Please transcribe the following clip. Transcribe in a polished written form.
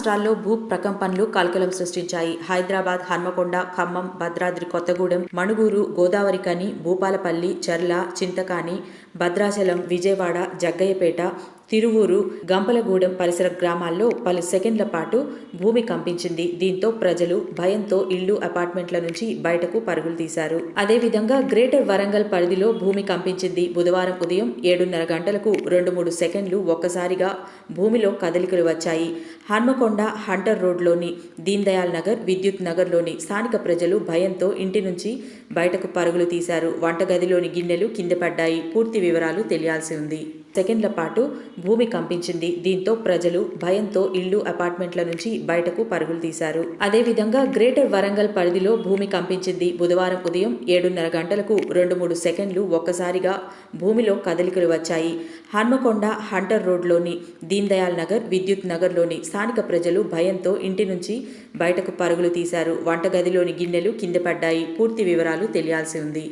రాష్ట్రాల్లో భూ ప్రకంపనలు కలకలం సృష్టించాయి. హైదరాబాద్, హన్మకొండ, ఖమ్మం, భద్రాద్రి కొత్తగూడెం, మణుగూరు, గోదావరిఖని, భూపాలపల్లి, చర్ల, చింతకాని, భద్రాచలం, విజయవాడ, జగ్గయ్యపేట, తిరువూరు, గంపలగూడెం పరిసర గ్రామాల్లో పలు సెకండ్ల పాటు భూమి కంపించింది. దీంతో ప్రజలు భయంతో ఇళ్లు, అపార్ట్మెంట్ల నుంచి బయటకు పరుగులు తీశారు. అదేవిధంగా గ్రేటర్ వరంగల్ పరిధిలో భూమి కంపించింది. బుధవారం ఉదయం 7:30 గంటలకు 2-3 సెకండ్లు ఒక్కసారిగా భూమిలో కదలికలు వచ్చాయి. హన్మకొండ హంటర్ రోడ్లోని దీన్ దయాల్ నగర్, విద్యుత్ నగర్లోని స్థానిక ప్రజలు భయంతో ఇంటి నుంచి బయటకు పరుగులు తీశారు. వంటగదిలోని గిన్నెలు కింద పడ్డాయి. పూర్తి వివరాలు తెలియాల్సి ఉంది. సెకండ్ల పాటు భూమి కంపించింది. దీంతో ప్రజలు భయంతో ఇళ్లు, అపార్ట్మెంట్ల నుంచి బయటకు పరుగులు తీశారు. అదేవిధంగా గ్రేటర్ వరంగల్ పరిధిలో భూమి కంపించింది. బుధవారం ఉదయం 7:30 గంటలకు 2-3 సెకండ్లు ఒక్కసారిగా భూమిలో కదలికలు వచ్చాయి. హన్మకొండ హంటర్ రోడ్లోని దీన్ దయాల్ నగర్, విద్యుత్ నగర్లోని స్థానిక ప్రజలు భయంతో ఇంటి నుంచి బయటకు పరుగులు తీశారు. వంటగదిలోని గిన్నెలు కింద పడ్డాయి. పూర్తి వివరాలు తెలియాల్సి ఉంది.